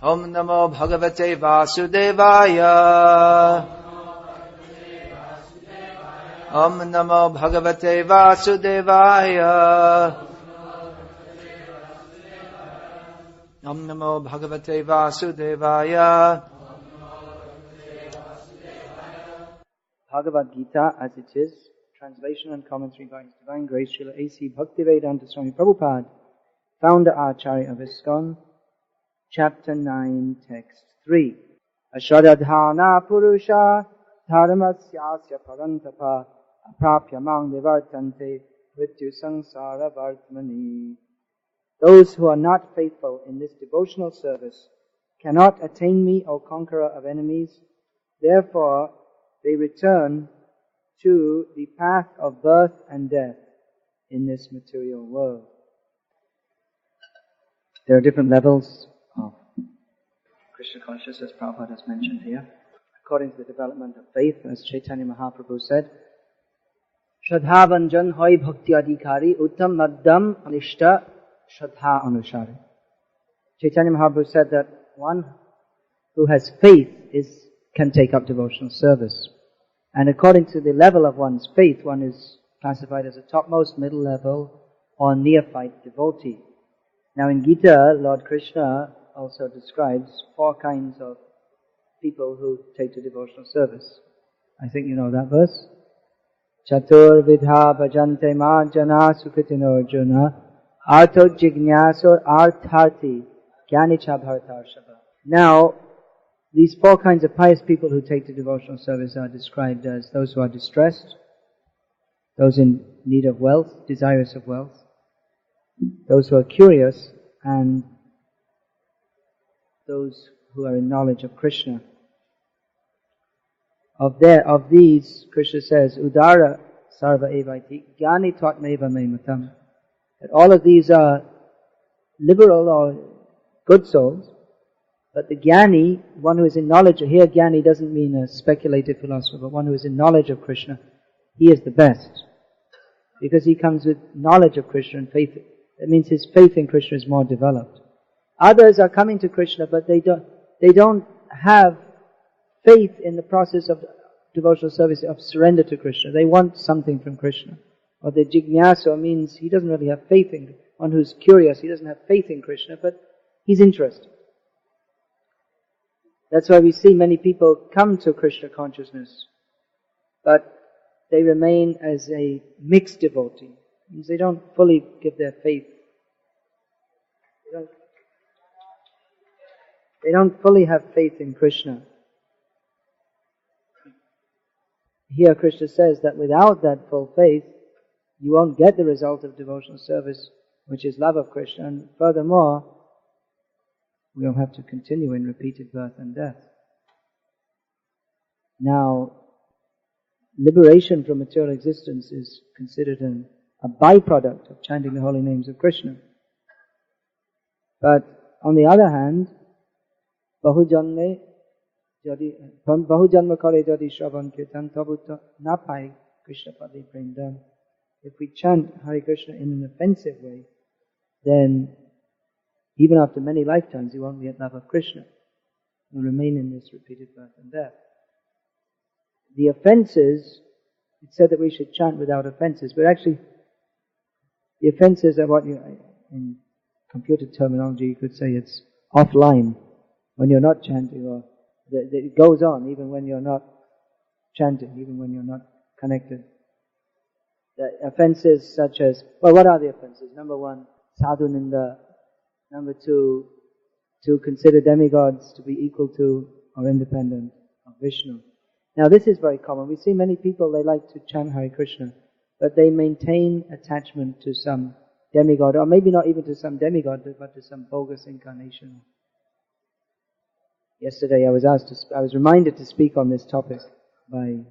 Om Namo Bhagavate Vasudevaya. Om Namo Bhagavate Vasudevaya. Om Namo Bhagavate Vasudevaya. Bhagavad-gita as it is, translation and commentary by His Divine Grace Srila A.C. Bhaktivedanta Swami Prabhupada, founder Acharya of ISKCON, Chapter 9, Text 3. Ashradhana Purusha Dharmasyasya Parantapa Aprapya Mang Nivartante Mrityu Sansara Vartmani. Those who are not faithful in this devotional service cannot attain me, O conqueror of enemies. Therefore, they return to the path of birth and death in this material world. There are different levels of Krishna consciousness, Prabhupada has mentioned here. According to the development of faith, as Chaitanya Mahaprabhu said, Shradhavanjan hoy bhakti adhikari uttam maddam anishta shradha anushari. Chaitanya Mahaprabhu said that one who has faith can take up devotional service. And according to the level of one's faith, one is classified as a topmost, middle level, or neophyte devotee. Now in Gita, Lord Krishna also describes 4 kinds of people who take to devotional service. I think you know that verse. Chatur vidha bhajante ma jana sukritino arjuna artho jignasur artharti gyanicha bharatarshava. Now, these 4 kinds of pious people who take to devotional service are described as those who are distressed, those in need of wealth, desirous of wealth, those who are curious, and those who are in knowledge of Krishna. Of these, Krishna says, Udara sarva evaiti gyani twatmeva me matam. That all of these are liberal or good souls, but the Jnani, one who is in knowledge, here Jnani doesn't mean a speculative philosopher, but one who is in knowledge of Krishna, he is the best. Because he comes with knowledge of Krishna and faith. That means his faith in Krishna is more developed. Others are coming to Krishna, but they don't have faith in the process of devotional service, of surrender to Krishna. They want something from Krishna. Or the jignasa means he doesn't really have faith in, one who's curious, he doesn't have faith in Krishna, but he's interested. That's why we see many people come to Krishna consciousness, but they remain as a mixed devotee. It means they don't fully give their faith. They don't fully have faith in Krishna. Here Krishna says that without that full faith, you won't get the result of devotional service, which is love of Krishna, and furthermore, we'll have to continue in repeated birth and death. Now, liberation from material existence is considered a byproduct of chanting the holy names of Krishna. But on the other hand, Bahujanma kare jadi shravan kirtan tabuta napai Krishna padi premdam. If we chant Hare Krishna in an offensive way, then even after many lifetimes, you won't get love of Krishna. You'll remain in this repeated birth and death. The offenses, it said that we should chant without offenses, but actually, the offenses are what in computer terminology, you could say it's offline. When you're not chanting, or it goes on even when you're not chanting, even when you're not connected. The offenses such as, well, what are the offenses? Number 1, sadhu ninda. Number 2, to consider demigods to be equal to or independent of Vishnu. Now this is very common. We see many people, they like to chant Hare Krishna, but they maintain attachment to some demigod, or maybe not even to some demigod, but to some bogus incarnation. Yesterday I was reminded to speak on this topic by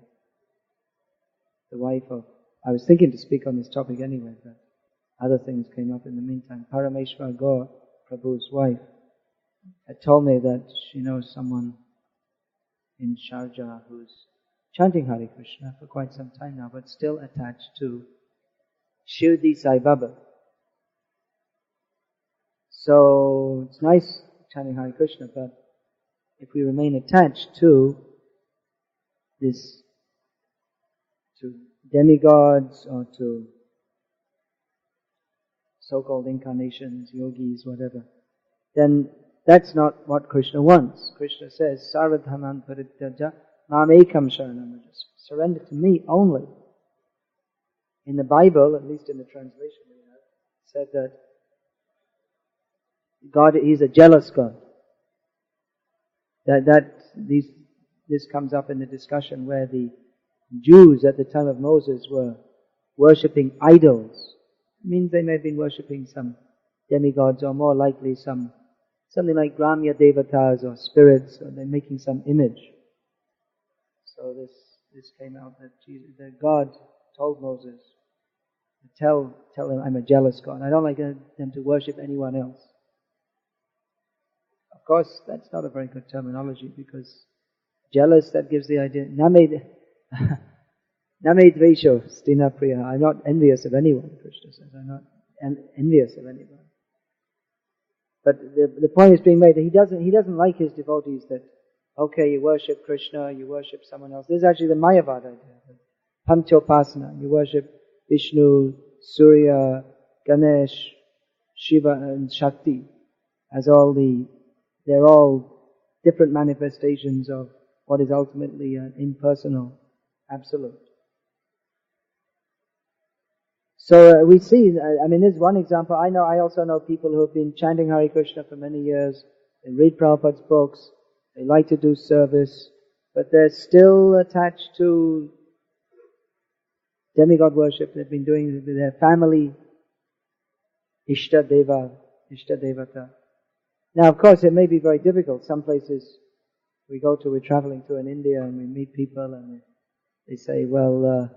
the wife of, I was thinking to speak on this topic anyway, but other things came up in the meantime. Parameshwar Gaur, Prabhu's wife, had told me that she knows someone in Sharjah who's chanting Hare Krishna for quite some time now, but still attached to Shirdi Sai Baba. So it's nice chanting Hare Krishna, but if we remain attached to this, to demigods or to so-called incarnations, yogis, whatever, then that's not what Krishna wants. Krishna says, Sarvadhaman parityaja mamekam sharanam vraja. Surrender to me only. In the Bible, at least in the translation we have, said that God is a jealous God. This comes up in the discussion where the Jews at the time of Moses were worshipping idols. It means they may have been worshipping some demigods, or more likely something like Gramya Devatas or spirits, or they're making some image. So this came out that God told Moses, tell them I'm a jealous God. I don't like them to worship anyone else. Of course, that's not a very good terminology, because jealous, that gives the idea, Name dvesho stina priya. I'm not envious of anyone, Krishna says. I'm not envious of anyone. But the point is being made that he doesn't like his devotees that, okay, you worship Krishna, you worship someone else. This is actually the Mayavad idea. Panchopasana. You worship Vishnu, Surya, Ganesh, Shiva and Shakti as they're all different manifestations of what is ultimately an impersonal absolute. So we see, there's one example. I also know people who have been chanting Hare Krishna for many years. They read Prabhupada's books. They like to do service. But they're still attached to demigod worship. They've been doing it with their family, Ishta Devata. Now, of course, it may be very difficult. Some places we're traveling to in India, and we meet people and they say, well,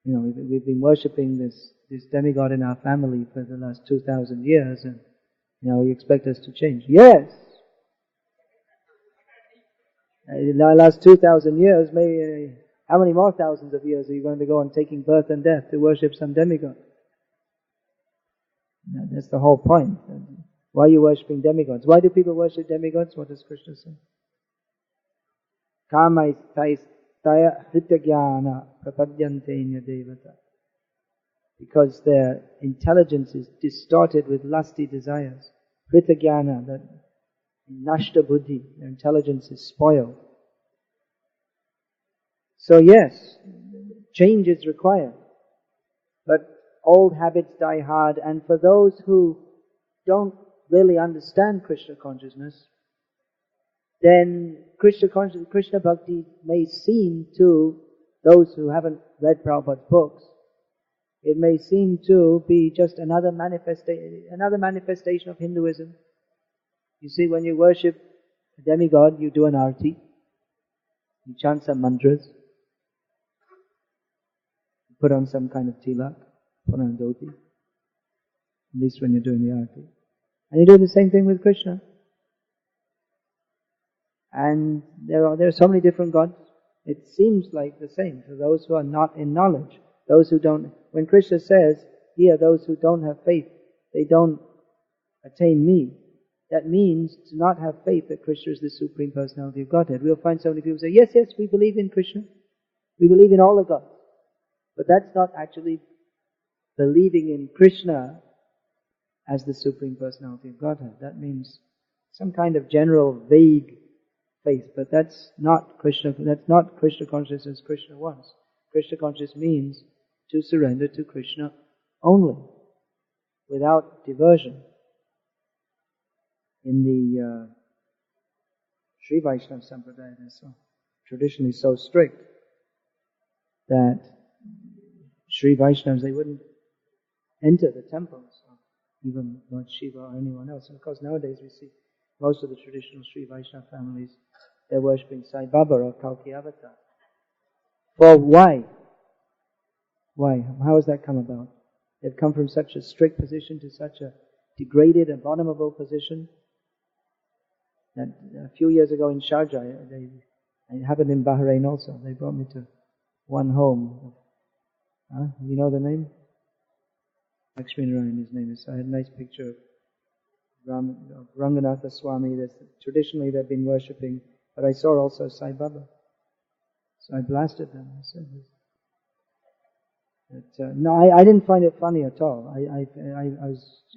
we've been worshipping this demigod in our family for the last 2,000 years, and you expect us to change. Yes! In the last 2,000 years, maybe how many more thousands of years are you going to go on taking birth and death to worship some demigod? No, that's the whole point. Why are you worshipping demigods? Why do people worship demigods? What does Krishna say? Kamaistaya hrityajnana prapadyantenya devata. Because their intelligence is distorted with lusty desires. Hrityajnana, that nashta buddhi, their intelligence is spoiled. So yes, change is required. But old habits die hard, and for those who don't really understand Krishna consciousness, then Krishna Bhakti may seem to those who haven't read Prabhupada's books, it may seem to be just another manifestation of Hinduism. You see, when you worship a demigod, you do an arti, you chant some mantras, you put on some kind of tilak, put on a dhoti, at least when you're doing the arti. And you do the same thing with Krishna. And there are so many different gods. It seems like the same to those who are not in knowledge. Those who don't, when Krishna says, here, those who don't have faith, they don't attain me. That means to not have faith that Krishna is the Supreme Personality of Godhead. We'll find so many people say, yes, we believe in Krishna. We believe in all the gods. But that's not actually believing in Krishna as the Supreme Personality of Godhead. That means some kind of general, vague faith. But that's not Krishna consciousness Krishna wants. Krishna consciousness means to surrender to Krishna only, without diversion. In the Sri Vaishnava Sampradaya, they're traditionally so strict that Sri Vaishnavas, they wouldn't enter the temples of even Lord Shiva or anyone else. And of course nowadays we see most of the traditional Sri Vaishnava families, they're worshipping Sai Baba or Kalki Avatar. Well, why? Why? How has that come about? They've come from such a strict position to such a degraded, abominable position that a few years ago in Sharjah, it happened in Bahrain also. They brought me to one home. You know the name? Lakshmi Narayan, his name is. I had a nice picture of of Ranganatha Swami. Traditionally they've been worshipping, but I saw also Sai Baba. So I blasted them. I said, no, I didn't find it funny at all. It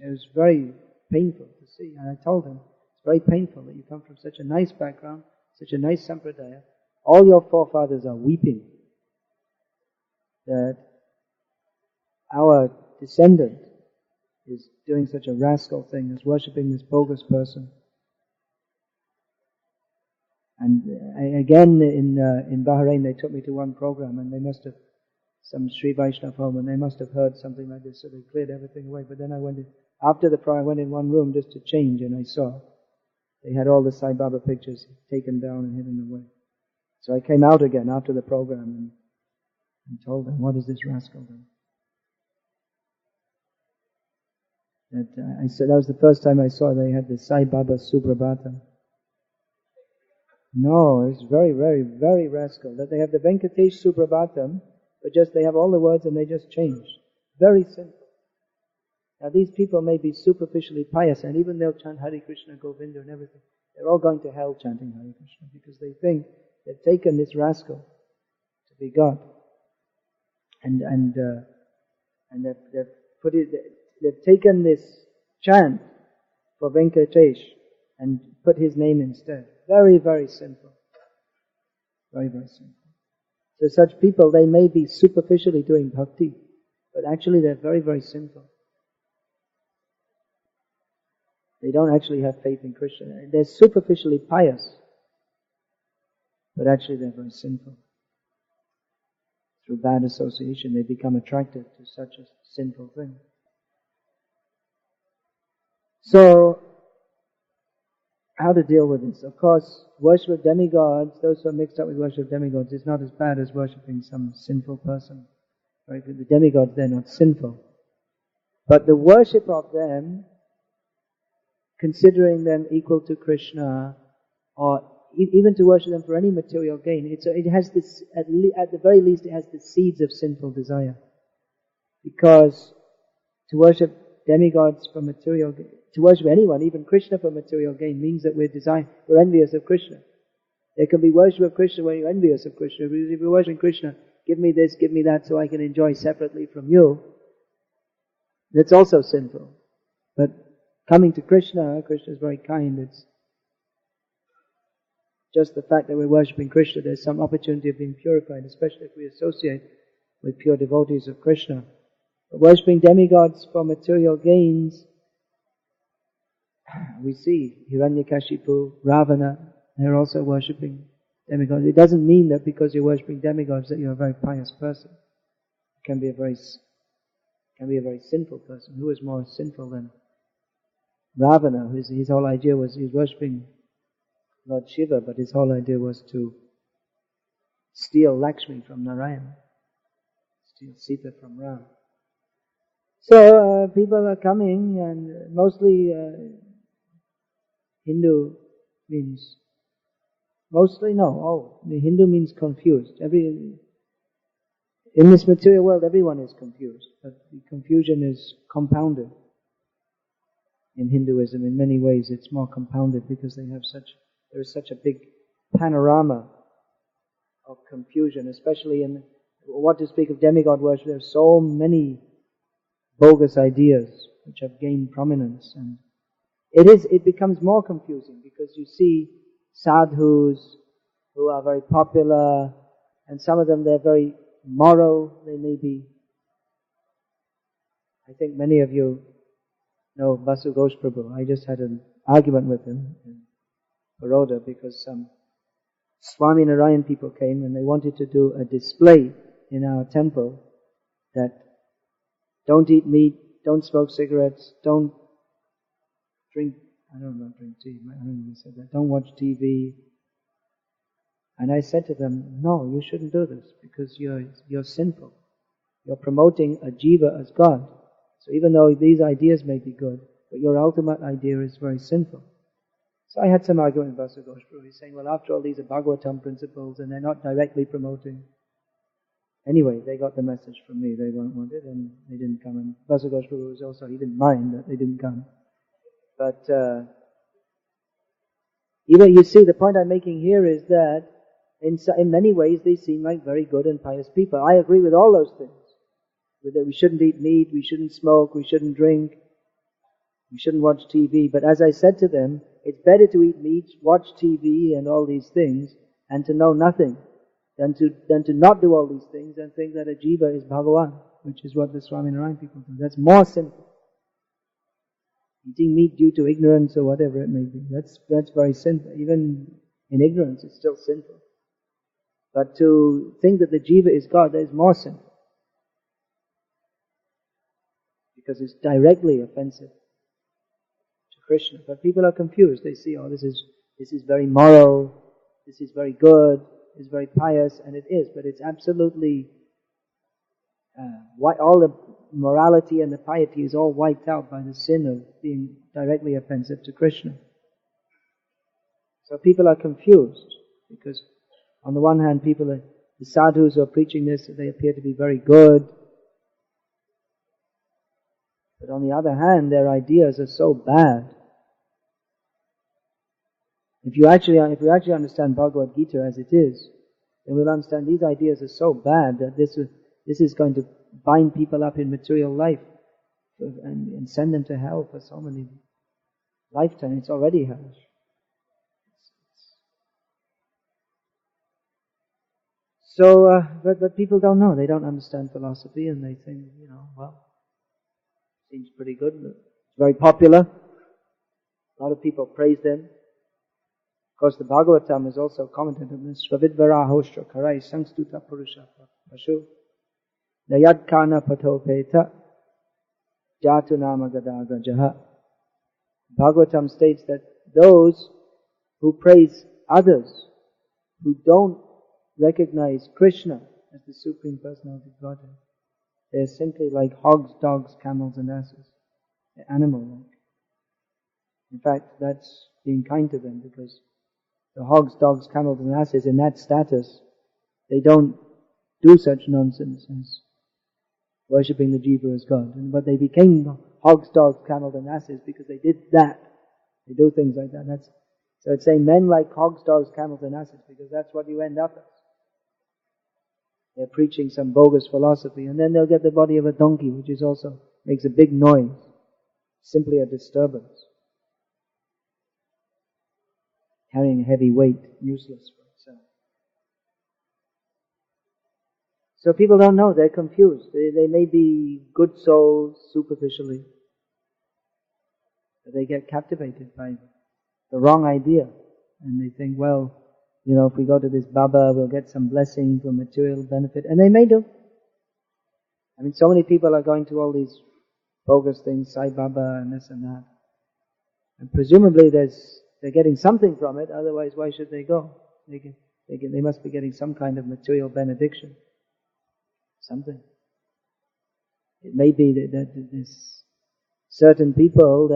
was very painful to see. And I told him, it's very painful that you come from such a nice background, such a nice sampradaya. All your forefathers are weeping that our descendant is doing such a rascal thing, is worshipping this bogus person. And again, in Bahrain, they took me to one program, and they must have, some Sri Vaishnava home, and they must have heard something like this, so they cleared everything away. But then after the program, I went in one room just to change, and I saw they had all the Sai Baba pictures taken down and hidden away. So I came out again after the program and told them, what is this rascal doing? I said that was the first time I saw they had the Sai Baba Suprabhatam. No, it's very, very, very rascal. That they have the Venkatesh Suprabhatam, but just they have all the words and they just change. Very simple. Now these people may be superficially pious, and even they'll chant Hare Krishna, Govinda and everything. They're all going to hell chanting Hare Krishna because they think they've taken this rascal to be God. And they've taken this chant for Venkatesh and put his name instead. Very, very simple. Very, very simple. So such people, they may be superficially doing bhakti, but actually they're very, very simple. They don't actually have faith in Krishna. They're superficially pious, but actually they're very simple. Through bad association, they become attracted to such a sinful thing. So, how to deal with this? Of course, worship of demigods, those who are mixed up with worship of demigods, is not as bad as worshipping some sinful person. Right? With the demigods, they're not sinful. But the worship of them, considering them equal to Krishna, or even to worship them for any material gain, it has this, at the very least, it has the seeds of sinful desire. Because to worship demigods for material gain, to worship anyone, even Krishna for material gain, means that we're envious of Krishna. There can be worship of Krishna when you're envious of Krishna. If you're worshiping Krishna, give me this, give me that, so I can enjoy separately from you. That's also sinful. But coming to Krishna, Krishna is very kind. It's just the fact that we're worshipping Krishna, there's some opportunity of being purified, especially if we associate with pure devotees of Krishna. But worshipping demigods for material gains, we see Hiranyakashipu, Ravana, they're also worshipping demigods. It doesn't mean that because you're worshipping demigods that you're a very pious person. It can be a very sinful person. Who is more sinful than Ravana? His whole idea was he was worshipping Lord Shiva, but his whole idea was to steal Lakshmi from Narayana, steal Sita from Ram. So people are coming, and mostly Hindu means Hindu means confused. In this material world, everyone is confused, but the confusion is compounded. In Hinduism, in many ways, it's more compounded because there is such a big panorama of confusion, especially in what to speak of demigod worship. There are so many bogus ideas which have gained prominence, and it becomes more confusing because you see sadhus who are very popular, and some of them they're very moral. They may be. I think many of you know Vasu Ghosh Prabhu. I just had an argument with him in Baroda because some Swami Narayan people came and they wanted to do a display in our temple that don't eat meat, don't smoke cigarettes, don't drink tea, I don't know if he said that, don't watch TV. And I said to them, no, you shouldn't do this because you're sinful. You're promoting a jiva as God. So even though these ideas may be good, but your ultimate idea is very sinful. So I had some argument with Vasu Ghosh Prabhu. He's saying, well, after all, these are Bhagavatam principles and they're not directly promoting. Anyway, they got the message from me. They wanted, and they didn't come. And Vasu Ghosh Prabhu was also, he didn't mind that they didn't come. But even you see, the point I'm making here is that in many ways they seem like very good and pious people. I agree with all those things. That we shouldn't eat meat, we shouldn't smoke, we shouldn't drink, we shouldn't watch TV. But as I said to them, it's better to eat meat, watch TV and all these things, and to know nothing, than to not do all these things and think that a jiva is Bhagavan, which is what the Swami people do. That's more sinful. Eating meat due to ignorance or whatever it may be, that's very sinful. Even in ignorance, it's still sinful. But to think that the jiva is God, that is more sinful. Because it's directly offensive to Krishna. But people are confused. They see, this is very moral, this is very good, this is very pious, and it is, but it's absolutely, all the morality and the piety is all wiped out by the sin of being directly offensive to Krishna. So people are confused, because on the one hand, the sadhus who are preaching this, they appear to be very good. But on the other hand, their ideas are so bad. If we actually understand Bhagavad-gita as it is, then we'll understand these ideas are so bad that this is going to bind people up in material life and send them to hell for so many lifetimes. It's already hellish. So, but people don't know. They don't understand philosophy, and they think, seems pretty good. It's very popular. A lot of people praise them. Of course, the Bhagavatam is also commented on this. Svavidvarahoshtra karai samstuta purusha pashu nayad kana patopeta jatu nama gadagajaha. Bhagavatam states that those who praise others, who don't recognize Krishna as the Supreme Personality of Godhead, they're simply like hogs, dogs, camels and asses. They're animal-like. In fact, that's being kind to them, because the hogs, dogs, camels and asses in that status, they don't do such nonsense as worshipping the jiva as God. But they became hogs, dogs, camels and asses because they did that. They do things like that. So it's saying men like hogs, dogs, camels and asses, because that's what you end up as. They're preaching some bogus philosophy, and then they'll get the body of a donkey, which is also makes a big noise. Simply a disturbance. Carrying a heavy weight, useless for itself. So people don't know, they're confused. They may be good souls superficially, but they get captivated by the wrong idea. And they think, if we go to this Baba, we'll get some blessing for material benefit. And they may do. So many people are going to all these bogus things, Sai Baba and this and that. And presumably they're getting something from it, otherwise why should they go? They must be getting some kind of material benediction. Something. It may be that this certain people,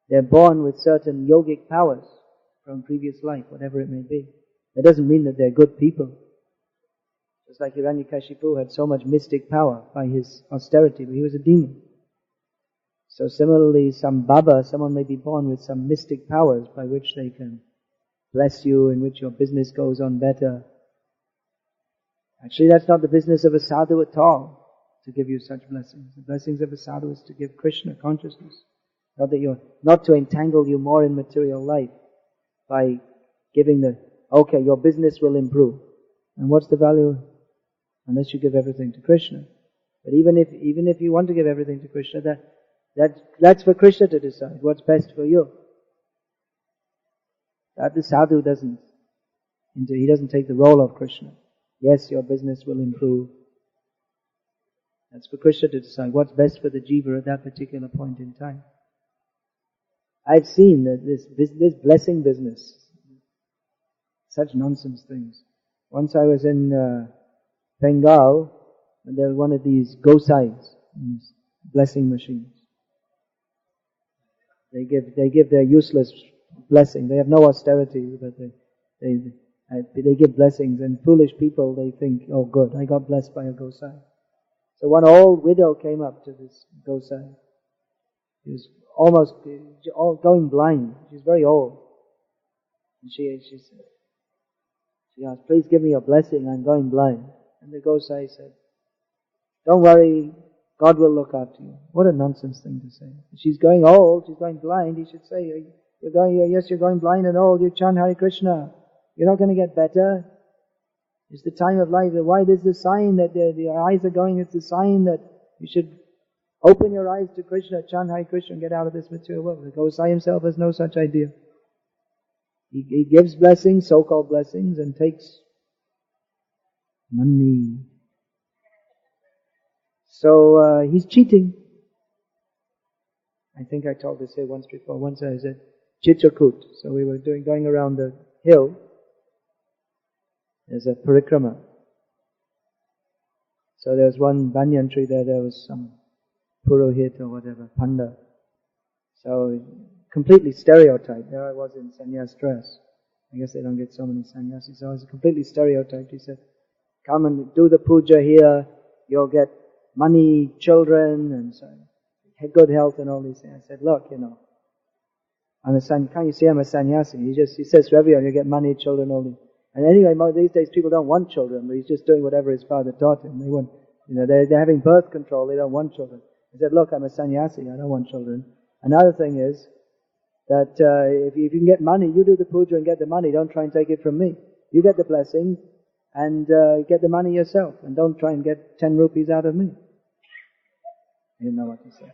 they're born with certain yogic powers from previous life, whatever it may be. That doesn't mean that they're good people. Just like Hiranyakashipu had so much mystic power by his austerity, but he was a demon. So similarly, some Baba, someone may be born with some mystic powers by which they can bless you, in which your business goes on better. Actually, that's not the business of a sadhu at all, to give you such blessings. The blessings of a sadhu is to give Krishna consciousness. Not to entangle you more in material life by giving your business will improve. And what's the value? Unless you give everything to Krishna. But even if you want to give everything to Krishna, that's for Krishna to decide what's best for you. That the sadhu he doesn't take the role of Krishna. Yes, your business will improve. That's for Krishna to decide what's best for the jiva at that particular point in time. I've seen that this blessing business, such nonsense things. Once I was in Bengal, and there was one of these gosais, blessing machines. They give their useless blessing. They have no austerity, but they give blessings, and foolish people, they think, oh good, I got blessed by a gosai. So one old widow came up to this gosai. He was almost going blind. She's very old. And she asked, please give me your blessing, I'm going blind. And the Gosai said, don't worry, God will look after you. What a nonsense thing to say. She's going old, she's going blind, he should say, you're going blind and old, you chant Hare Krishna. You're not going to get better. It's the time of life. Why this is the sign that the eyes are going, it's the sign that you should open your eyes to Krishna, chant Hare Krishna and get out of this material world. The Gosai himself has no such idea. He gives blessings, so-called blessings, and takes money. So he's cheating. I think I told this here once before. Once I said Chitrakoot. So we were going around the hill. There's a parikrama. So there was one banyan tree there was some purohit or whatever, panda. So completely stereotyped. There I was in sannyas dress. I guess they don't get so many sannyasis. So I was completely stereotyped. He said, come and do the puja here, you'll get money, children, and so good health and all these things. I said, look, can't you see I'm a sannyasi? He says to everyone, you get money, children, all these. And anyway, these days people don't want children, but he's just doing whatever his father taught him. They want, they're having birth control, they don't want children. He said, look, I'm a sannyasi, I don't want children. Another thing is that if you can get money, you do the puja and get the money, don't try and take it from me. You get the blessing and get the money yourself, and don't try and get 10 rupees out of me. He didn't know what to say.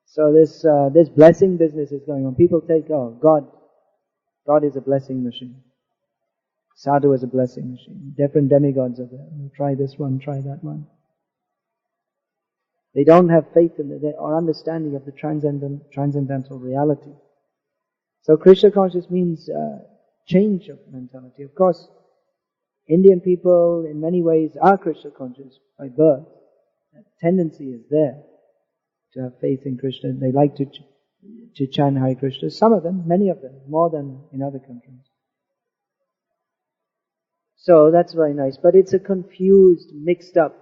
So this blessing business is going on. People take, God is a blessing machine. Sadhu is a blessing machine. Different demigods are there. Try this one, try that one. They don't have faith in or understanding of the transcendental reality. So Krishna consciousness means change of mentality. Of course, Indian people in many ways are Krishna conscious by birth. That tendency is there to have faith in Krishna. They like to chant Hare Krishna. Some of them, many of them, more than in other countries. So that's very nice. But it's a confused, mixed up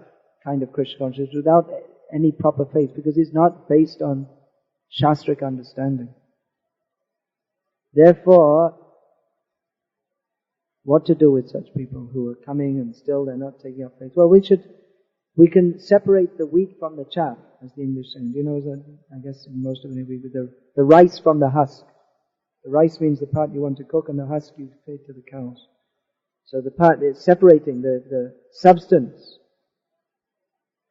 kind of Krishna consciousness without any proper faith, because it's not based on Shastric understanding. Therefore, what to do with such people who are coming and still they're not taking up faith? Well, we can separate the wheat from the chaff, as the English say. I guess most of it agree with the rice from the husk. The rice means the part you want to cook, and the husk you feed to the cows. So the part is separating the substance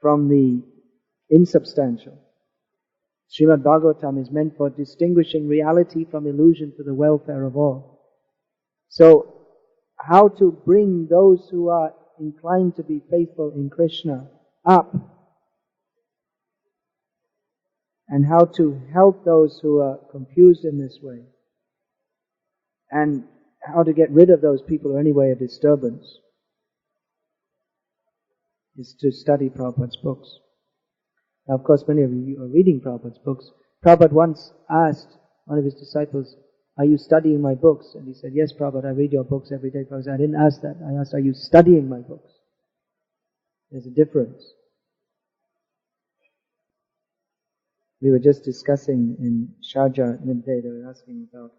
from the insubstantial. Srimad Bhagavatam is meant for distinguishing reality from illusion for the welfare of all. So, how to bring those who are inclined to be faithful in Krishna up, and how to help those who are confused in this way, and how to get rid of those people who are anyway a disturbance, is to study Prabhupada's books. Now, of course, many of you are reading Prabhupada's books. Prabhupada once asked one of his disciples, are you studying my books? And he said, yes, Prabhupada, I read your books every day. Prabhupada said, I didn't ask that. I asked, are you studying my books? There's a difference. We were just discussing in Sharjah midday, they were asking about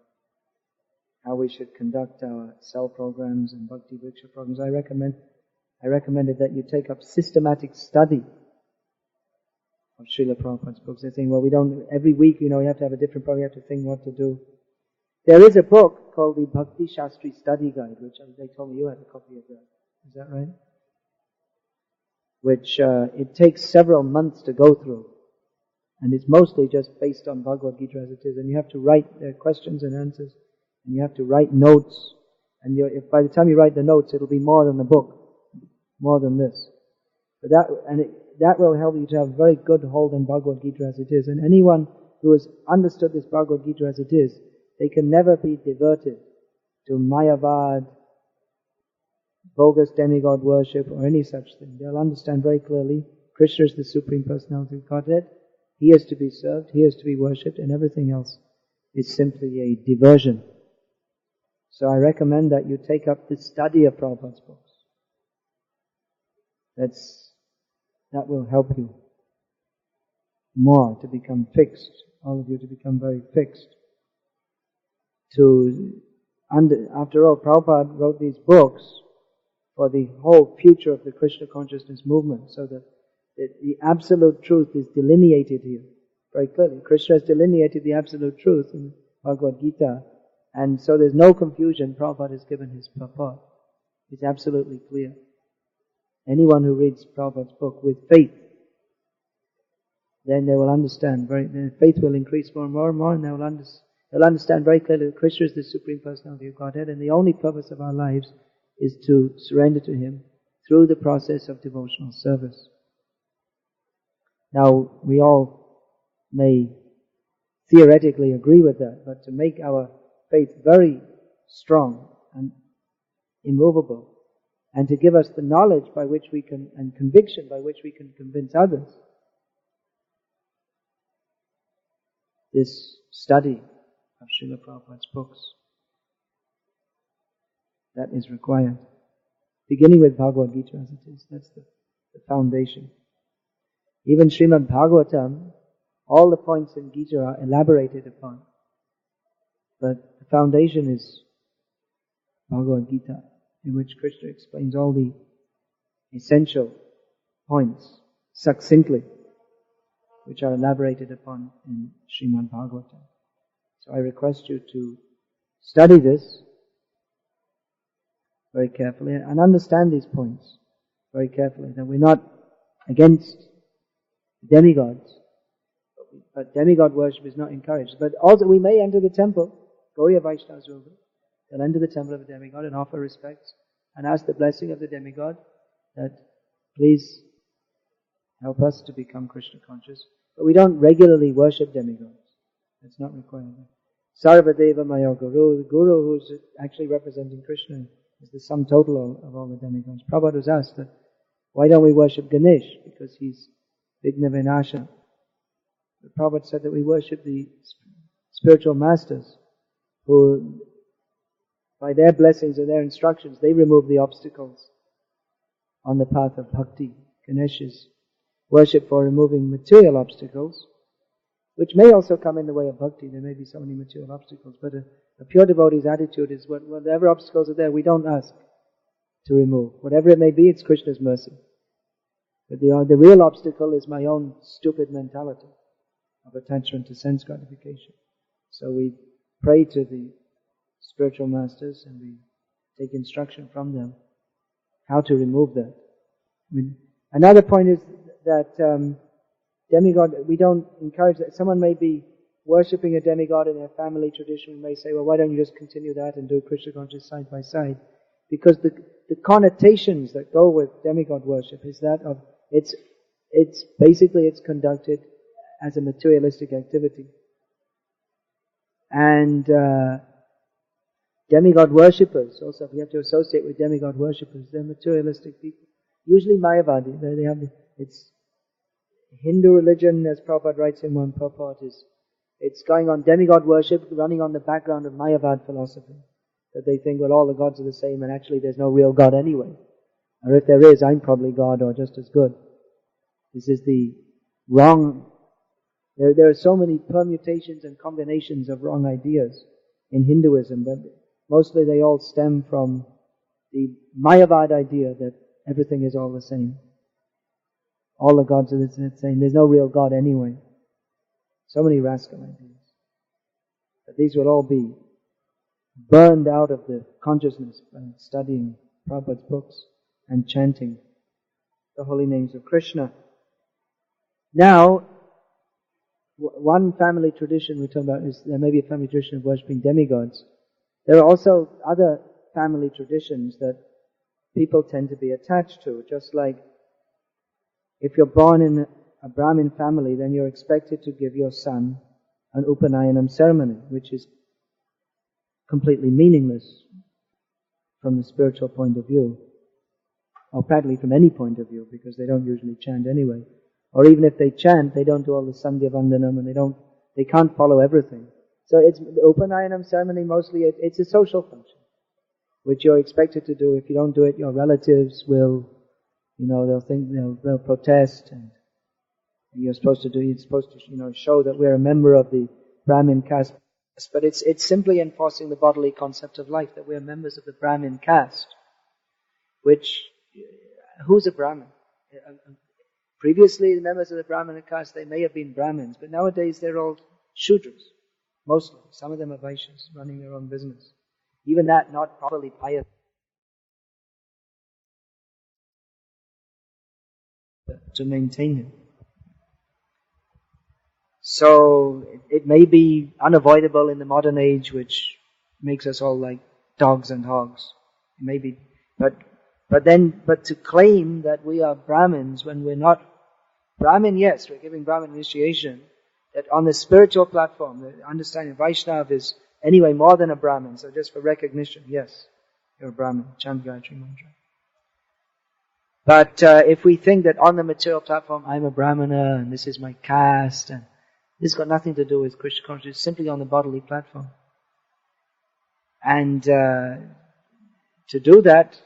how we should conduct our cell programs and Bhakti Vriksha programs. I recommended that you take up systematic study of Srila Prabhupada's books. They're saying, well, every week, we have to have a different program, we have to think what to do. There is a book called the Bhakti Shastri Study Guide, which they told me you had a copy of that. Is that right? Which it takes several months to go through. And it's mostly just based on Bhagavad-gita as it is. And you have to write questions and answers. And you have to write notes. And if by the time you write the notes, it'll be more than the book. More than this. But that will help you to have a very good hold on Bhagavad-gita as it is. And anyone who has understood this Bhagavad-gita as it is, they can never be diverted to Mayavad, bogus demigod worship, or any such thing. They'll understand very clearly Krishna is the Supreme Personality of Godhead. He is to be served, He is to be worshipped, and everything else is simply a diversion. So I recommend that you take up the study of Prabhupada's books. That will help you. more, to become fixed, all of you to become very fixed. After all, Prabhupada wrote these books for the whole future of the Krishna consciousness movement, so that the absolute truth is delineated here very clearly. Krishna has delineated the absolute truth in Bhagavad-gita, and so there's no confusion. Prabhupada has given his purport. It's absolutely clear. Anyone who reads Prabhupada's book with faith, then they will understand. Their faith will increase more and more and more, and they'll understand very clearly that Krishna is the Supreme Personality of Godhead, and the only purpose of our lives is to surrender to Him through the process of devotional service. Now, we all may theoretically agree with that, but to make our faith very strong and immovable, and to give us the knowledge by which we can, and conviction by which we can convince others, this study of Srila Prabhupada's books, that is required. Beginning with Bhagavad-gita as it is, that's the foundation. Even Srimad Bhagavatam, all the points in Gita are elaborated upon. But the foundation is Bhagavad-gita, in which Krishna explains all the essential points succinctly, which are elaborated upon in Srimad Bhagavatam. So I request you to study this very carefully and understand these points very carefully, that we're not against demigods, but demigod worship is not encouraged. But also we may enter the temple, Gauriya Vaishnavas will go. They'll enter the temple of a demigod and offer respects and ask the blessing of the demigod that please help us to become Krishna conscious. But we don't regularly worship demigods. It's not required. Sarvadeva Maya Guru, the Guru who's actually representing Krishna, is the sum total of all the demigods. Prabhupada was asked that, why don't we worship Ganesh? Because he's Vigna Vinasha. The Prabhupada said that we worship the spiritual masters who, by their blessings and their instructions, they remove the obstacles on the path of bhakti. Ganesh is worship for removing material obstacles, which may also come in the way of bhakti. There may be so many material obstacles, but a pure devotee's attitude is whatever obstacles are there, we don't ask to remove. Whatever it may be, it's Krishna's mercy. But the real obstacle is my own stupid mentality of attachment to sense gratification. So we pray to the spiritual masters and we take instruction from them how to remove that. Another point is that demigod, we don't encourage that. Someone may be worshipping a demigod in their family tradition. We may say, well, why don't you just continue that and do Krishna conscious side by side? Because the connotations that go with demigod worship is that of it's basically conducted as a materialistic activity. And demigod worshippers, also if you have to associate with demigod worshippers, they're materialistic people. Usually Mayavadi, they have it's Hindu religion, as Prabhupada writes in one purport, it's going on demigod worship running on the background of Mayavad philosophy. That they think, well, all the gods are the same and actually there's no real God anyway. Or if there is, I'm probably God or just as good. This is the wrong. There are so many permutations and combinations of wrong ideas in Hinduism, but mostly they all stem from the Mayavad idea that everything is all the same. All the gods are the same. There's no real God anyway. So many rascal ideas. But these will all be burned out of the consciousness by studying Prabhupada's books and chanting the holy names of Krishna. Now, one family tradition we're talking about is there may be a family tradition of worshipping demigods. There are also other family traditions that people tend to be attached to, just like if you're born in a Brahmin family, then you're expected to give your son an Upanayanam ceremony, which is completely meaningless from the spiritual point of view, or practically from any point of view, because they don't usually chant anyway. Or even if they chant, they don't do all the Sandhya Vandanam, and they can't follow everything. So it's the Upanayanam ceremony mostly, it's a social function, which you're expected to do. If you don't do it, your relatives will, they'll think, they'll protest, and You're supposed to, show that we're a member of the Brahmin caste. But it's simply enforcing the bodily concept of life, that we're members of the Brahmin caste. Who's a Brahmin? Previously, the members of the Brahmin caste, they may have been Brahmins, but nowadays they're all Shudras, mostly. Some of them are Vaishyas, running their own business. Even that, not properly pious. To maintain it. So, it may be unavoidable in the modern age, which makes us all like dogs and hogs. It may be, but to claim that we are Brahmins when we're not Brahmin, yes, we're giving Brahmin initiation, that on the spiritual platform, the understanding Vaishnava is anyway more than a Brahmin, so just for recognition, yes, you're a Brahmin, chant Gayatri Mantra. But if we think that on the material platform, I'm a Brahmana, and this is my caste, and this has got nothing to do with Krishna consciousness, it's simply on the bodily platform. And to do that,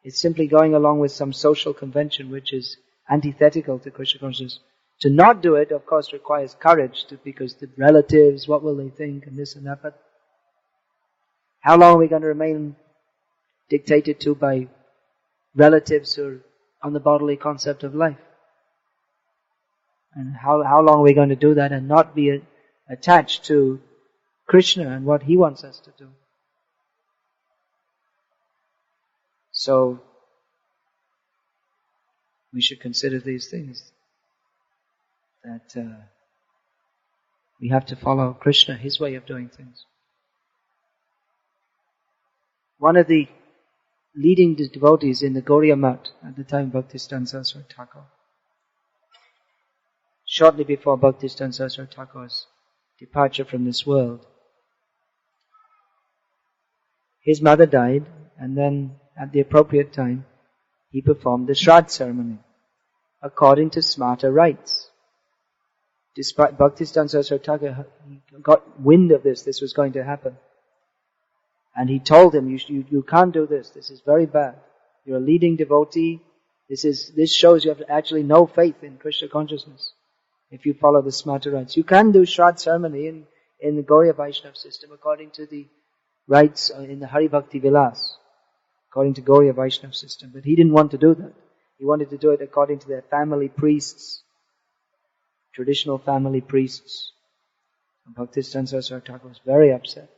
it's simply going along with some social convention which is antithetical to Krishna consciousness. To not do it, of course, requires courage, because the relatives, what will they think, and this and that. But how long are we going to remain dictated to by relatives who are on the bodily concept of life? And how long are we going to do that and not be attached to Krishna and what He wants us to do? So, we should consider these things. That we have to follow Krishna, His way of doing things. One of the leading devotees in the Gauriya Math at the time, Bhaktisiddhanta Saraswati Thakur, shortly before Bhaktisiddhanta Saraswati Thakur's departure from this world, his mother died, and then at the appropriate time, he performed the Shraddha ceremony according to Smarta rites. Despite Bhaktisiddhanta Saraswati Thakur, he got wind of this was going to happen. And he told him, you can't do this is very bad. You're a leading devotee, this shows you have actually no faith in Krishna consciousness, if you follow the Smarta rites. You can do Shraddha ceremony in the Gauriya Vaishnava system according to the rites in the Hari Bhakti Vilas, according to Gauriya Vaishnava system. But he didn't want to do that. He wanted to do it according to their family priests, traditional family priests. And Bhaktisiddhanta Saraswati Thakur was very upset.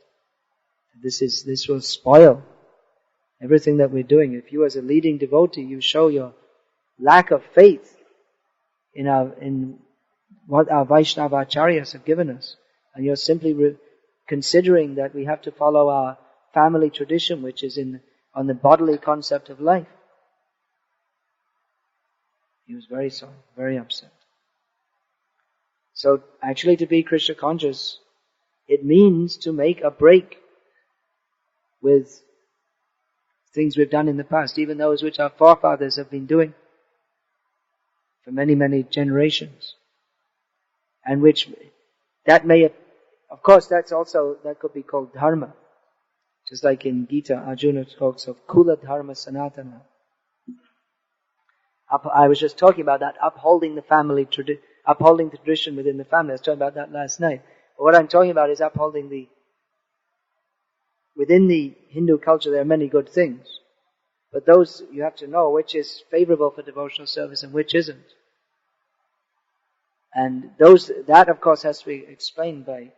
This will spoil everything that we're doing. If you as a leading devotee, you show your lack of faith in what our Vaishnava Acharyas have given us, and you're simply considering that we have to follow our family tradition, which is on the bodily concept of life. He was very sorry, very upset. So actually to be Krishna conscious, it means to make a break with things we've done in the past, even those which our forefathers have been doing for many, many generations. And that of course that could be called dharma. Just like in Gita, Arjuna talks of Kula Dharma Sanatana. I was just talking about that, upholding the tradition within the family. I was talking about that last night. But what I'm talking about is upholding within the Hindu culture there are many good things. But those, you have to know which is favorable for devotional service and which isn't. And that of course has to be explained by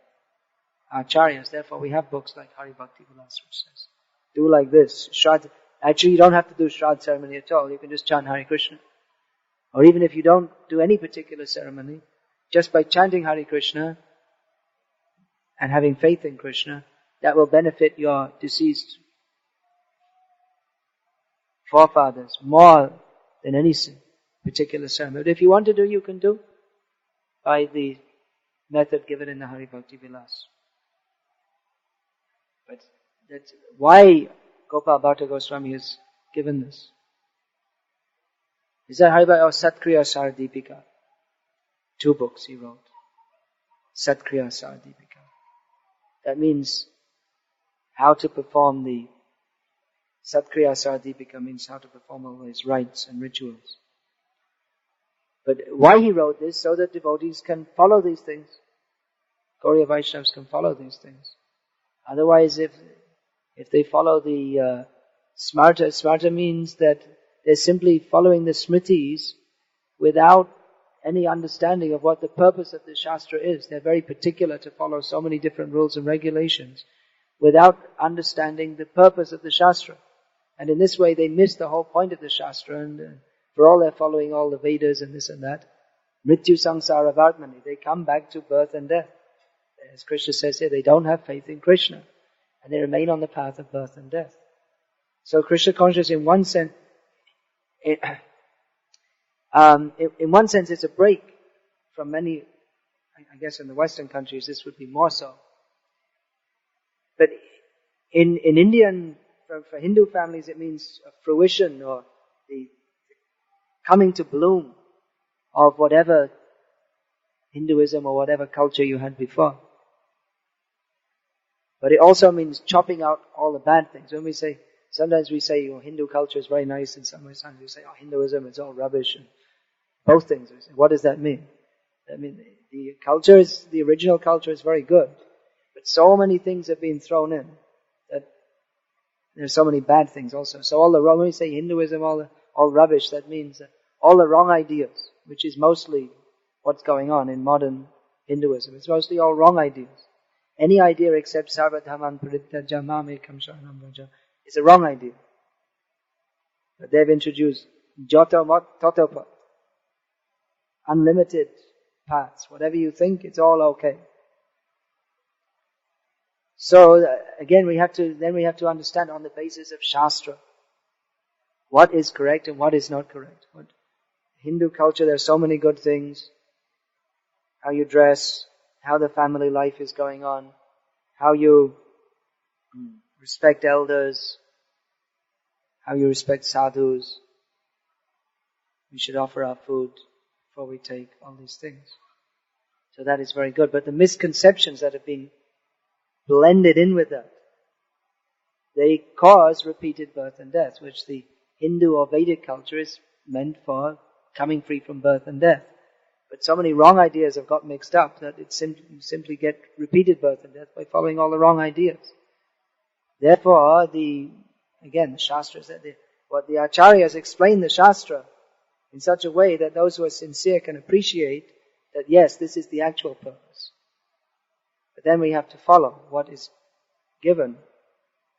Acharyas. Therefore we have books like Hari Bhakti Vilas which says, do like this. Actually you don't have to do Shraddha ceremony at all. You can just chant Hare Krishna. Or even if you don't do any particular ceremony, just by chanting Hare Krishna and having faith in Krishna, that will benefit your deceased forefathers more than any particular ceremony. But if you want to do, you can do by the method given in the Hari Bhakti Vilas. But that's why Gopal Bhatta Goswami has given this. Is that Hari Bhakti or Satkriya Saradipika? 2 books he wrote. Satkriya Saradipika. That means how to perform the Satkriya Saradipika means how to perform all these rites and rituals. But why he wrote this? So that devotees can follow these things. Gauriya Vaishnavas can follow these things. Otherwise, if they follow the Smarta means that they're simply following the Smritis without any understanding of what the purpose of the Shastra is. They're very particular to follow so many different rules and regulations without understanding the purpose of the Shastra. And in this way they miss the whole point of the Shastra, and for all they're following all the Vedas and this and that, Mrityu Samsara Vartmani, they come back to birth and death. As Krishna says here, they don't have faith in Krishna, and they remain on the path of birth and death. So Krishna consciousness, in one sense, it's a break from many, I guess in the Western countries this would be more so. But in Indian, for Hindu families, it means a fruition or the coming to bloom of whatever Hinduism or whatever culture you had before. But it also means chopping out all the bad things. When we say, sometimes we say, Hindu culture is very nice, and sometimes we say, Hinduism, it's all rubbish. And both things. We say, what does that mean? I mean, the original culture is very good. But so many things have been thrown in that there's so many bad things also. So when we say Hinduism, all rubbish, that means all the wrong ideas, which is mostly what's going on in modern Hinduism. It's mostly all wrong ideas. Any idea except Sarvadhaman Parityajya Mamekam Sharanam Vraja is a wrong idea. But they've introduced Jyotomat Totopat, unlimited paths. Whatever you think, it's all okay. So again, we have to understand on the basis of Shastra what is correct and what is not correct. What Hindu culture, there are so many good things. How you dress, how the family life is going on, how you respect elders, how you respect sadhus. We should offer our food before we take all these things. So that is very good. But the misconceptions that have been blended in with that, they cause repeated birth and death, which the Hindu or Vedic culture is meant for coming free from birth and death. But so many wrong ideas have got mixed up that you simply get repeated birth and death by following all the wrong ideas. Therefore, the Shastras, what the Acharyas explain the Shastra in such a way that those who are sincere can appreciate that yes, this is the actual purpose. But then we have to follow what is given,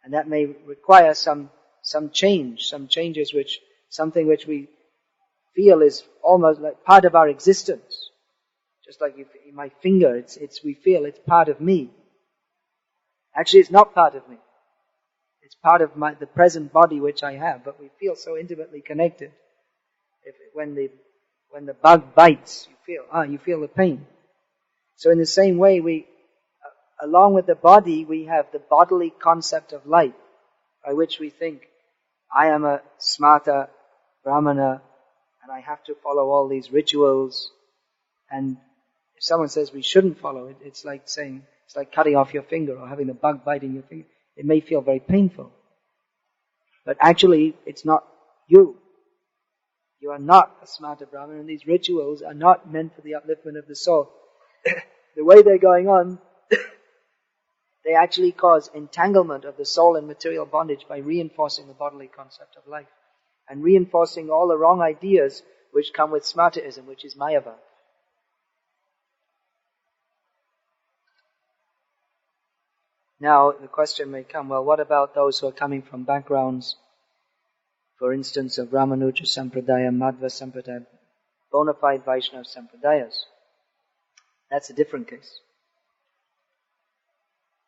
and that may require some changes, something which we feel is almost like part of our existence. Just like my finger, we feel it's part of me. Actually, it's not part of me. It's part of the present body which I have, but we feel so intimately connected. When the bug bites, you feel the pain. So in the same way, along with the body, we have the bodily concept of life, by which we think, I am a smarta brahmana, and I have to follow all these rituals. And if someone says we shouldn't follow it, it's like cutting off your finger or having a bug biting your finger. It may feel very painful. But actually, it's not you. You are not a smarta brahmana, and these rituals are not meant for the upliftment of the soul. The way they're going on, they actually cause entanglement of the soul in material bondage by reinforcing the bodily concept of life and reinforcing all the wrong ideas which come with Smartaism, which is Mayavad. Now, the question may come, well, what about those who are coming from backgrounds, for instance, of Ramanuja Sampradaya, Madhva Sampradaya, bona fide Vaishnava Sampradayas? That's a different case.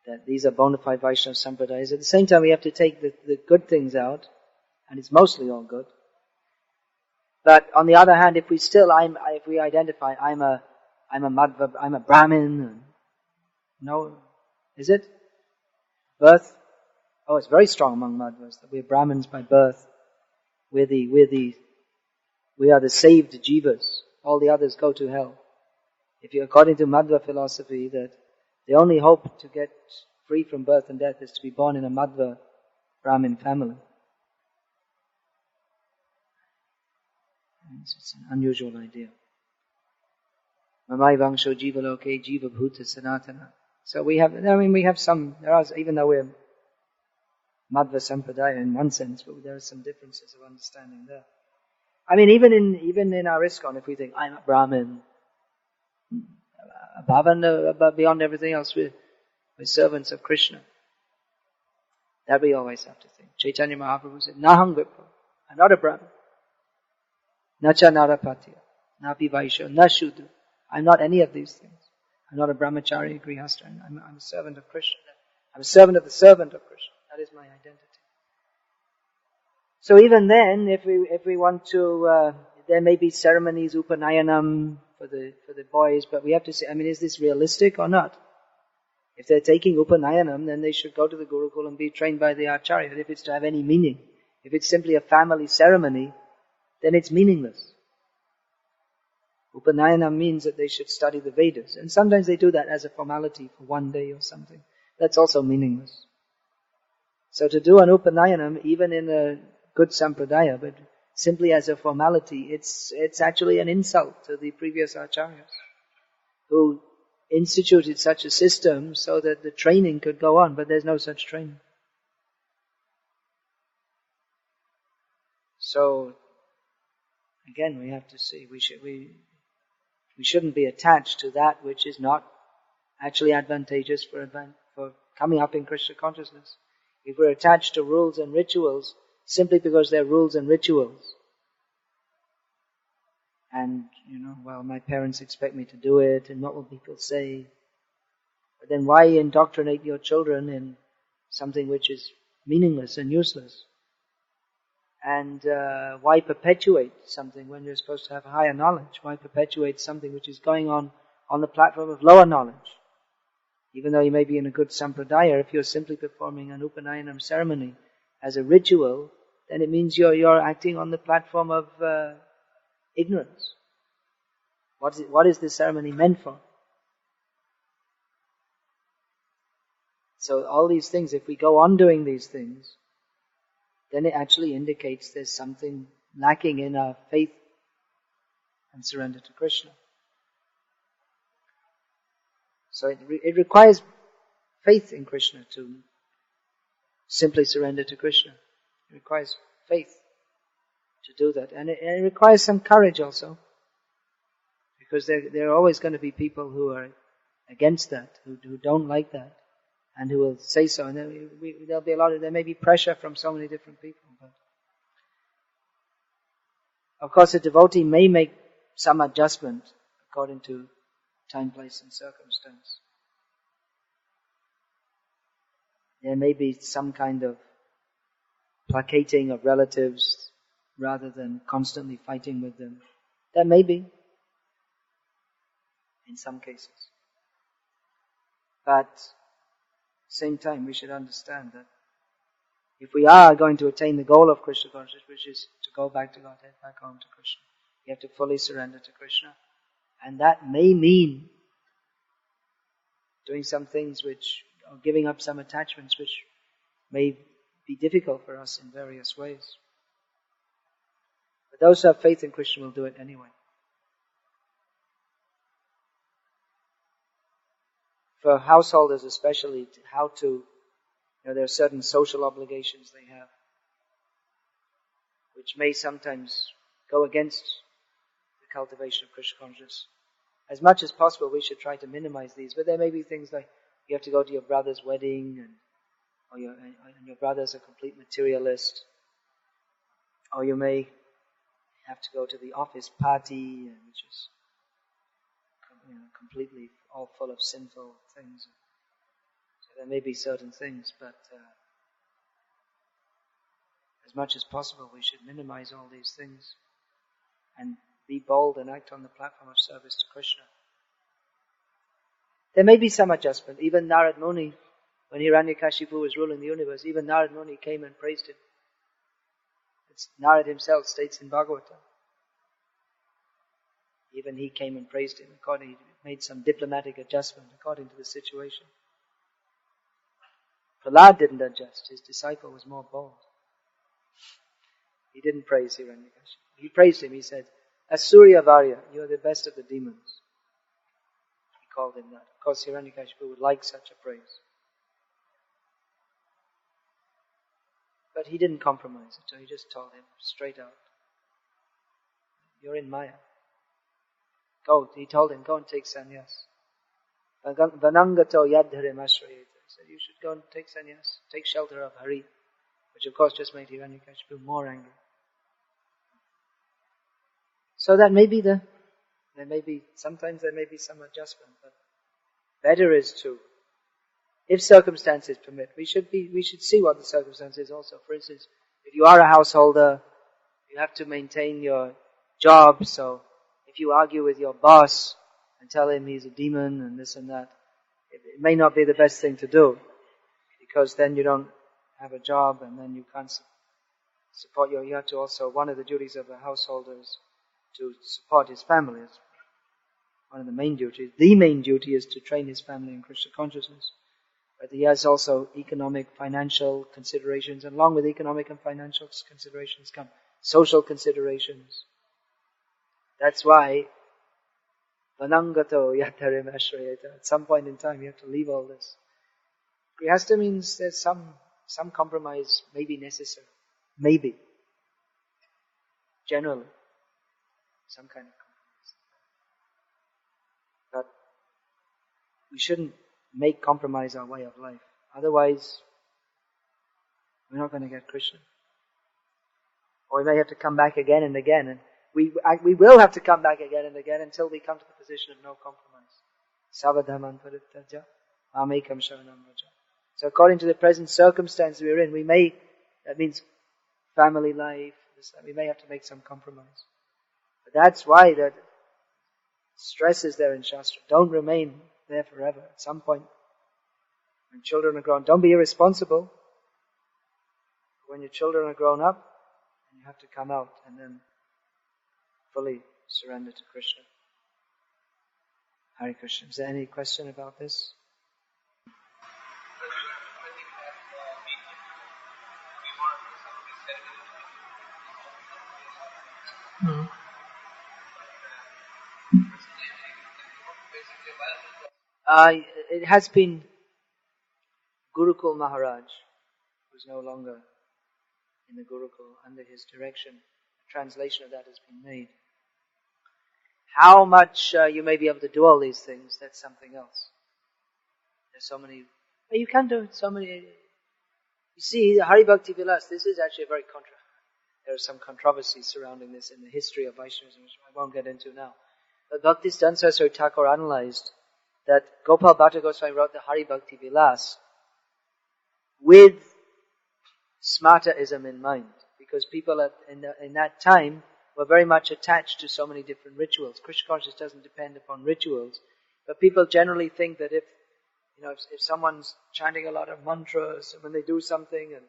That these are bona fide Vaishnava Sampradayas. At the same time, we have to take the good things out, and it's mostly all good. But on the other hand, if we identify, I'm a Madhva, I'm a Brahmin, no, is it? Birth? Oh, it's very strong among Madhvas that we're Brahmins by birth. We are the saved jivas. All the others go to hell. If you're according to Madhva philosophy, that the only hope to get free from birth and death is to be born in a Madhva Brahmin family. It's an unusual idea. Mamai Vangsho Jiva Loke Jiva Bhuta Sanatana. So we have some, there are, even though we're Madhva Sampradaya in one sense, but there are some differences of understanding there. I mean, even in our ISKCON, if we think, I'm a Brahmin, above and beyond everything else, we're servants of Krishna. That we always have to think. Chaitanya Mahaprabhu said, Naham Vipra, I'm not a Brahmin. Nacha Narapatya, Napi Vaishya, Na Shudra. I'm not any of these things. I'm not a brahmachari, grihastha. I'm a servant of Krishna. I'm a servant of the servant of Krishna. That is my identity. So even then, if we want to, there may be ceremonies, upanayanam for the boys, but we have to say, I mean, is this realistic or not? If they're taking upanayanam, then they should go to the Gurukul and be trained by the acharya. But if it's to have any meaning, if it's simply a family ceremony, then it's meaningless. Upanayanam means that they should study the Vedas. And sometimes they do that as a formality for one day or something. That's also meaningless. So to do an upanayanam, even in a good sampradaya, but simply as a formality, it's actually an insult to the previous acharyas who instituted such a system so that the training could go on, but there's no such training. So, again, we have to see, we shouldn't be attached to that which is not actually advantageous for coming up in Krishna consciousness. If we're attached to rules and rituals simply because they're rules and rituals, and, well, my parents expect me to do it, and what will people say? But then why indoctrinate your children in something which is meaningless and useless? And why perpetuate something when you're supposed to have higher knowledge? Why perpetuate something which is going on the platform of lower knowledge? Even though you may be in a good sampradaya, if you're simply performing an upanayanam ceremony as a ritual, then it means you're acting on the platform of ignorance. What is this ceremony meant for? So all these things, if we go on doing these things, then it actually indicates there's something lacking in our faith and surrender to Krishna. So it requires faith in Krishna to simply surrender to Krishna. It requires faith to do that. And it requires some courage also. Because there are always going to be people who are against that, who don't like that, and who will say so. And there'll be there may be pressure from so many different people. But of course, a devotee may make some adjustment according to time, place, and circumstance. There may be some kind of placating of relatives rather than constantly fighting with them. That may be, in some cases. But at the same time, we should understand that if we are going to attain the goal of Krishna consciousness, which is to go back to Godhead, back home to Krishna, we have to fully surrender to Krishna. And that may mean doing some things or giving up some attachments which may be difficult for us in various ways. But those who have faith in Krishna will do it anyway. For householders especially, there are certain social obligations they have, which may sometimes go against the cultivation of Krishna consciousness. As much as possible, we should try to minimize these. But there may be things like you have to go to your brother's wedding, or your brother's a complete materialist, or you may have to go to the office party, which is completely all full of sinful things. So there may be certain things, but as much as possible, we should minimize all these things and be bold and act on the platform of service to Krishna. There may be some adjustment. Even Narad Muni, when Hiranyakashipu was ruling the universe, even Narad Muni came and praised him. Narad himself states in Bhagavad-gita. Even he came and praised him. He made some diplomatic adjustment according to the situation. Prahlad didn't adjust. His disciple was more bold. He didn't praise Hiranyakashipu. He praised him. He said, Asurya Varya, you are the best of the demons. called him that. Of course, Hiranyakashipu would like such a praise. But he didn't compromise it, so he just told him straight out, you're in Maya. He told him, go and take sannyas. Vanangato yadharim ashrayeta. He said, you should go and take sannyas, take shelter of Hari. Which of course just made Hiranyakashipu more angry. So that may be sometimes there may be some adjustment, but better is to, if circumstances permit, we should see what the circumstances also. For instance, if you are a householder, you have to maintain your job, so if you argue with your boss and tell him he's a demon and this and that, it may not be the best thing to do, because then you don't have a job and then you can't support you have to also, one of the duties of a householder is to support his family. It's one of the main duties. The main duty is to train his family in Krishna consciousness. But he has also economic, financial considerations, and along with economic and financial considerations come social considerations. That's why Vanangato yatarim ashrayeta. At some point in time you have to leave all this. Grihastha means there's some compromise may be necessary. Maybe. Generally. Some kind of compromise. But we shouldn't make compromise our way of life. Otherwise, we're not going to get Krishna. Or we may have to come back again and again, and we will have to come back again and again until we come to the position of no compromise. Savadhaman parittaja, amekam sharanam raja. So according to the present circumstance we're in, that means family life, we may have to make some compromise. But that's why that stress is there in Shastra. Don't remain there forever. At some point, when children are grown, don't be irresponsible. When your children are grown up, you have to come out and then fully surrender to Krishna. Hare Krishna. Is there any question about this? It has been Gurukul Maharaj, who's no longer in the Gurukul, under his direction. A translation of that has been made. How much you may be able to do all these things, that's something else. There's so many, you can do so many. You see, the Hari Bhakti Vilas, this is actually a very there are some controversies surrounding this in the history of Vaishnavism, which I won't get into now. But Bhaktisiddhanta Saraswati Thakur analyzed that Gopal Bhatta Goswami wrote the Hari Bhakti Vilas with Smartaism in mind, because people in that time were very much attached to so many different rituals. Krishna consciousness doesn't depend upon rituals, but people generally think that if someone's chanting a lot of mantras, when they do something and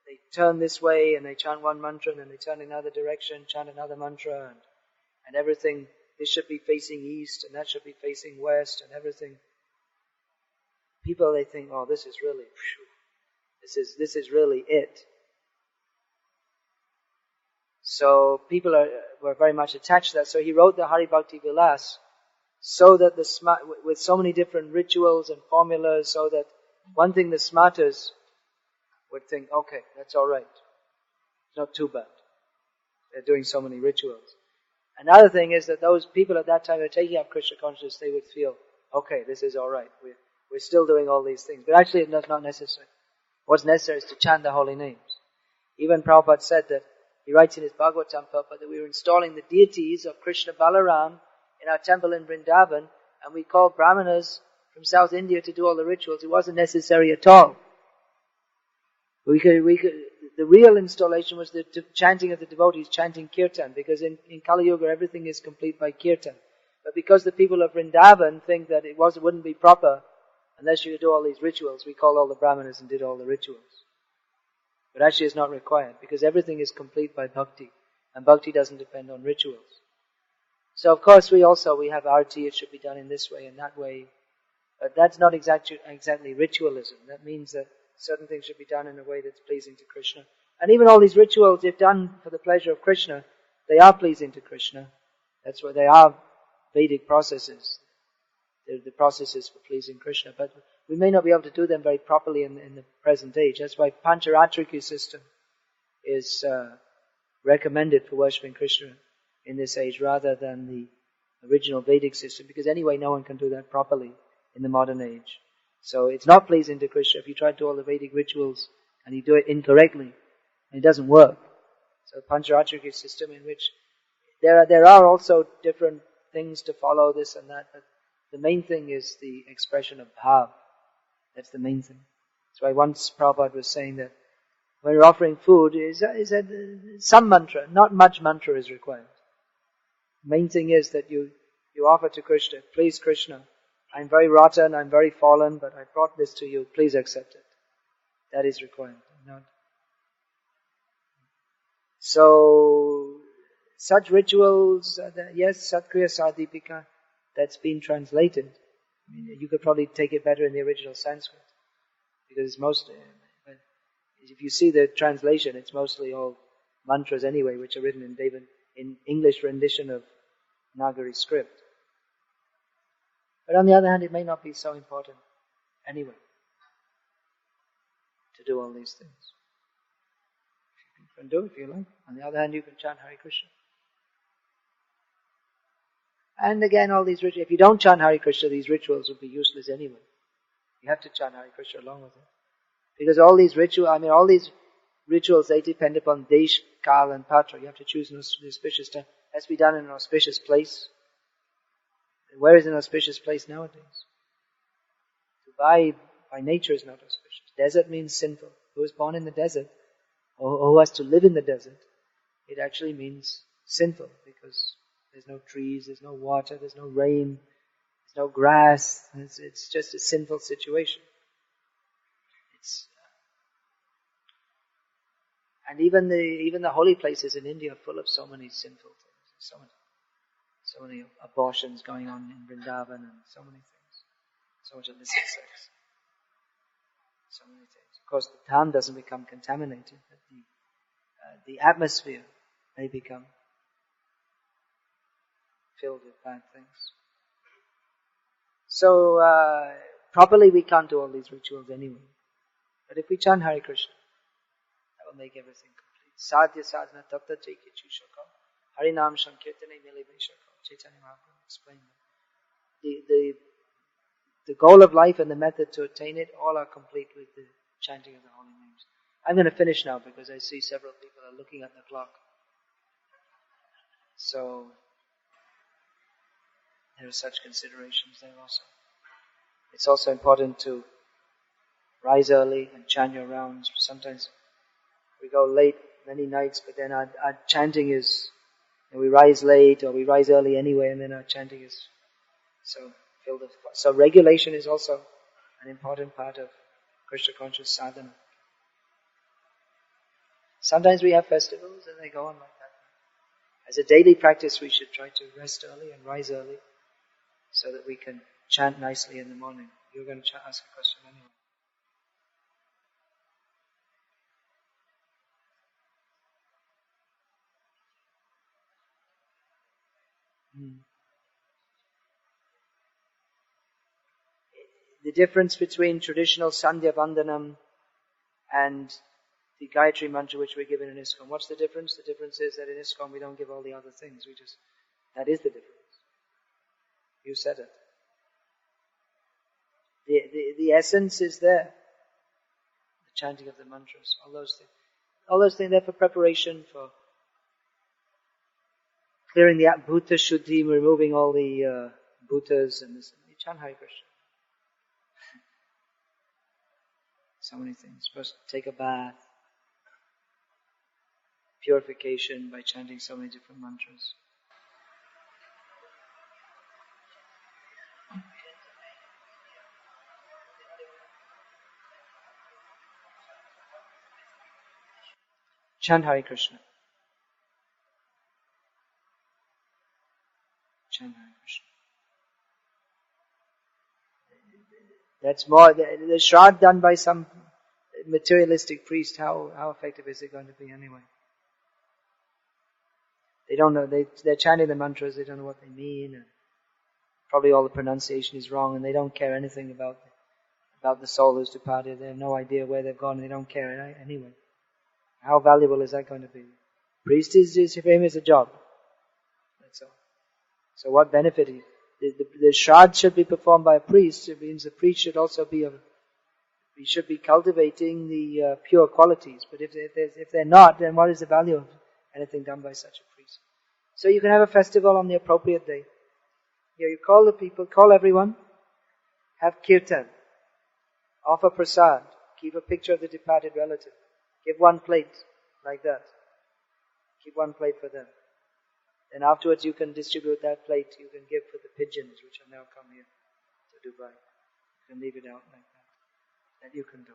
they turn this way and they chant one mantra and then they turn in another direction, chant another mantra, and everything, this should be facing east and that should be facing west and everything. People, they think, oh, this is really it. So people were very much attached to that. So he wrote the Hari Bhakti Vilas so that with so many different rituals and formulas, so that one thing the smarters would think, okay, that's all right. It's not too bad. They're doing so many rituals. Another thing is that those people at that time who are taking up Krishna consciousness, they would feel, okay, this is all right. We're still doing all these things. But actually it's not necessary. What's necessary is to chant the holy names. Even Prabhupada said that, he writes in his Bhagavatam Purport that we were installing the deities of Krishna Balaram in our temple in Vrindavan, and we called Brahmanas from South India to do all the rituals. It wasn't necessary at all. The real installation was the chanting of the devotees, chanting kirtan, because in Kali Yuga everything is complete by kirtan. But because the people of Vrindavan think that it wouldn't be proper unless you do all these rituals, we called all the Brahmanas and did all the rituals. But actually it's not required, because everything is complete by bhakti, and bhakti doesn't depend on rituals. So of course we have arati, it should be done in this way and that way, but that's not exactly ritualism. That means that certain things should be done in a way that's pleasing to Krishna. And even all these rituals, if done for the pleasure of Krishna, they are pleasing to Krishna. That's why they are Vedic processes. the processes for pleasing Krishna. But we may not be able to do them very properly in the present age. That's why Pancharatriki system is recommended for worshipping Krishna in this age rather than the original Vedic system, because anyway no one can do that properly in the modern age. So it's not pleasing to Krishna if you try to do all the Vedic rituals and you do it incorrectly and it doesn't work. So Pancharatriki system, in which there are also different things to follow, this and that, but the main thing is the expression of bhav. That's the main thing. That's why once Prabhupada was saying that when you're offering food, is that some mantra, not much mantra is required. Main thing is that you offer to Krishna, please Krishna, I'm very rotten, I'm very fallen, but I brought this to you, please accept it. That is required. So, such rituals, yes, Satkriya Sadipika, that's been translated. I mean, you could probably take it better in the original Sanskrit, because if you see the translation, it's mostly all mantras anyway, which are written in English rendition of Nagari script. But on the other hand, it may not be so important anyway to do all these things. You can do it if you like. On the other hand, you can chant Hare Krishna. And again, all these rituals, if you don't chant Hare Krishna, these rituals would be useless anyway. You have to chant Hare Krishna along with it. Because all these rituals, they depend upon Desh, Kal and Patra. You have to choose an auspicious time. It has to be done in an auspicious place. Where is an auspicious place nowadays? Dubai by nature is not auspicious. Desert means sinful. Who is born in the desert, or who has to live in the desert, it actually means sinful, because there's no trees, there's no water, there's no rain, there's no grass. It's just a sinful situation. And even the holy places in India are full of so many sinful things. So many abortions going on in Vrindavan and so many things. So much illicit sex. So many things. Of course, the town doesn't become contaminated, but the atmosphere may become filled with bad things. So, properly we can't do all these rituals anyway. But if we chant Hare Krishna, that will make everything complete. Sadhya sadhana tapta jayke chushakam. Harinam sankirtane miliveshakam. Chaitanya Mahaprabhu explained that. The goal of life and the method to attain it all are complete with the chanting of the holy names. I'm going to finish now because I see several people are looking at the clock. So, there are such considerations there also. It's also important to rise early and chant your rounds. Sometimes we go late many nights, but then our chanting is, we rise late or we rise early anyway, and then our chanting is so filled with. So regulation is also an important part of Krishna conscious sadhana. Sometimes we have festivals and they go on like that. As a daily practice, we should try to rest early and rise early so that we can chant nicely in the morning. You're going to ask a question anyway. The difference between traditional Sandhya Vandanam and the Gayatri Mantra which we're given in ISKCON. What's the difference? The difference is that in ISKCON we don't give all the other things. That is the difference. You said it. The essence is there. The chanting of the mantras, all those things. All those things there for preparation, for clearing the bhuta shuddhi, removing all the bhutas and this. You chant Hare Krishna. So many things. First, take a bath. Purification by chanting so many different mantras. Chant Hare Krishna. Chant Hare Krishna. That's more, the shraddha done by some materialistic priest, how effective is it going to be anyway? They don't know, they're chanting the mantras, they don't know what they mean. Probably all the pronunciation is wrong, and they don't care anything about the soul who's departed. They have no idea where they've gone, and they don't care anyway. How valuable is that going to be? Priest is for him is a job. That's all. So what benefit? The shraddha should be performed by a priest. It means the priest should also be we should be cultivating the pure qualities. But if they're not, then what is the value of anything done by such a priest? So you can have a festival on the appropriate day. Here you call the people, call everyone, have kirtan, offer prasad, keep a picture of the departed relative, give one plate like that. Keep one plate for them. Then afterwards you can distribute that plate, you can give for the pigeons which are now come here to Dubai. You can leave it out like that. That you can do.